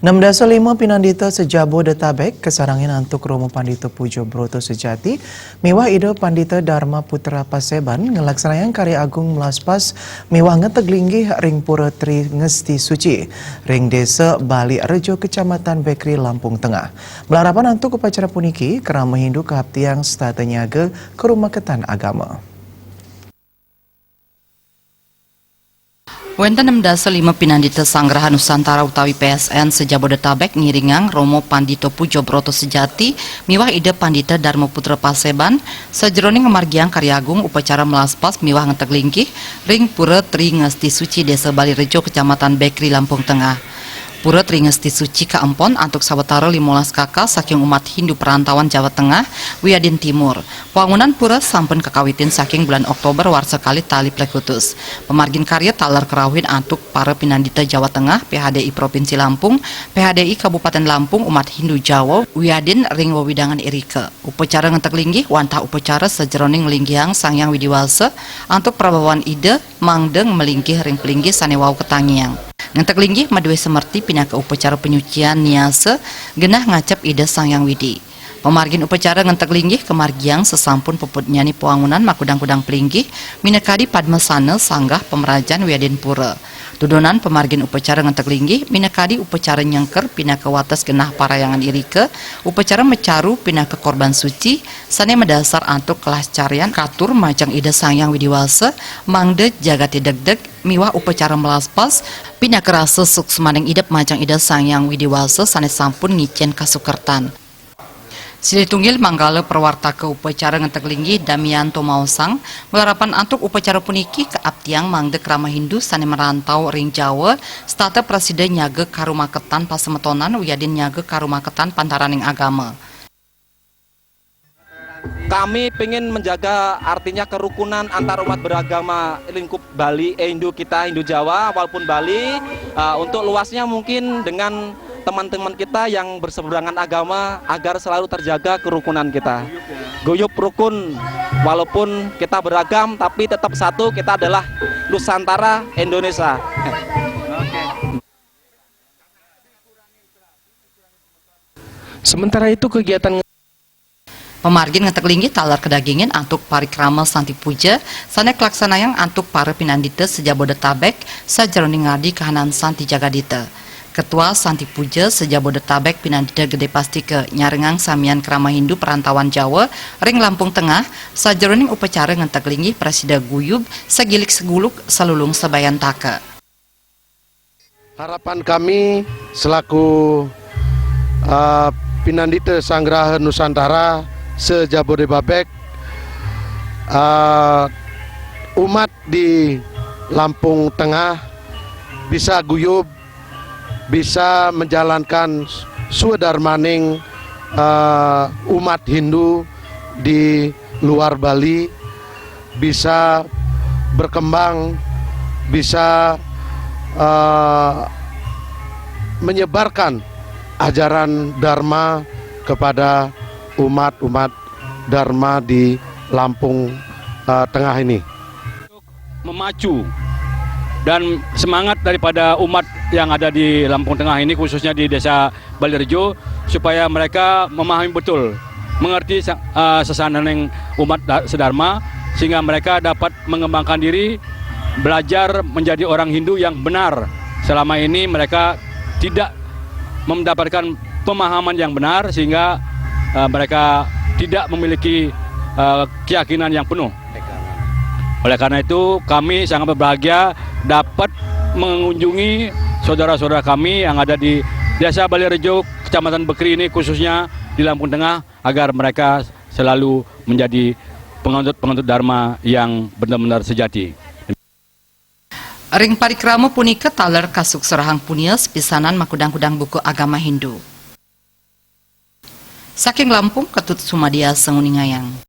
605 Pinandita Sejabodetabek kesarangin antuk Romo Pandito Pujo Broto Sejati miwah ide Pandita Dharma Putra Paseban ngelaksanayan karya agung melaspas miwah ngeteglinggih ring pura Tri Ngesti Suci ring desa Bali Rejo Kecamatan Bekri Lampung Tengah. Belarapan antuk upacara puniki kerama Hindu kahaptiang statenyaga ke rumah ketan agama. Wenten 605 Pinandita Sanggraha Nusantara utawi PSN Sejabodetabek ngiringang Romo Pandito Pujo Broto Sejati miwah ide Pandita Dharma Putra Paseban sajroning ngamargiang karya agung upacara melaspas miwah ngeteglingkih ring pura Tri Ngesti Suci Desa Bali Rejo Kecamatan Bekri Lampung Tengah. Pura Tri Ngesti Suci kaempon antuk sawetara 15 kakak saking umat Hindu perantauan Jawa Tengah Wiadin Timur. Wangunan pura sampun kekawitin saking bulan Oktober war sekali tali plekutus. Pemargin karya taler kerawin antuk para Pinandita Jawa Tengah PHDI Provinsi Lampung, PHDI Kabupaten Lampung umat Hindu Jawa Wiadin ring wewidangan irike. Upacara ngeteklinggih wantah upacara sejroning linggiang Sangyang Widiwasa antuk prabawan ide mangdeng melingkih ring pelinggih sanewau ketangiang. Ngeteklinggi madue semerti pindah ke upacara penyucian niase genah ngacap ide Sangyang Widi. Pemargin upacara ngeteklinggi kemargiang sesampun puput nyani puangunan makudang-kudang pelinggih minekadi padmesana sanggah pemerajan Wiadin Pura. Tudonan pemargin upacara ngeteklinggi minekadi upacara nyengker pindah ke wates genah parayangan irike, upacara mecaru pindah ke korban suci, sane medasar antuk kelas carian katur macang ide Sangyang Widiwasa, mangde jagati deg-deg miwah upacara melaspas pindah ke rasa suksmaning idep macang ide Sangyang Widiwasa sane sampun ngicen kasukertan. Sili tunggil manggala perwarta ke upacara ngeteklinggi Damianto Mausang melarapan antuk upacara puniki ke aptiang mangde krama Hindu sane merantau ring Jawa stata presiden nyaga karumaketan pasemetonan Wiadin nyaga karumaketan pantaraning agama. Kami ingin menjaga artinya kerukunan antar umat beragama lingkup Bali, Hindu kita, Hindu Jawa walaupun Bali, untuk luasnya mungkin dengan teman-teman kita yang berseberangan agama agar selalu terjaga kerukunan kita. Guyup rukun walaupun kita beragam tapi tetap satu, kita adalah Nusantara Indonesia. Sementara itu kegiatan Pemargin ngeteklinggi talar kedagingin antuk parikrama Santi Puja sane kelaksanayang antuk para Pinandita Sejabodetabek sajroning ngadi kahanan Santi Jagadita. Ketua Santi Puja Sejabodetabek Pinandita Gede Pastike nyarengang samian krama Hindu perantauan Jawa ring Lampung Tengah sajroning upacara ngeteklinggi Presida Guyub segilik seguluk salulung sebayan taka. Harapan kami selaku Pinandita Sanggraha Nusantara Sejabodetabek, umat di Lampung Tengah bisa guyub, bisa menjalankan swadharmaning umat Hindu di luar Bali, bisa berkembang, bisa menyebarkan ajaran Dharma kepada umat-umat Dharma di Lampung Tengah ini. Memacu dan semangat daripada umat yang ada di Lampung Tengah ini, khususnya di desa Bali Rejo, supaya mereka memahami betul, mengerti sesananing umat sedharma, sehingga mereka dapat mengembangkan diri, belajar menjadi orang Hindu yang benar. Selama ini mereka tidak mendapatkan pemahaman yang benar, sehingga mereka tidak memiliki keyakinan yang penuh. Oleh karena itu kami sangat berbahagia dapat mengunjungi saudara-saudara kami yang ada di Desa Bali Rejo, Kecamatan Bekri ini, khususnya di Lampung Tengah, agar mereka selalu menjadi penganut Dharma yang benar-benar sejati. Ring parikrama punika taler kasuk serahang punia sepisanan makudang-kudang buku agama Hindu. Saking Lampung Ketut Sumadia Senguningayang.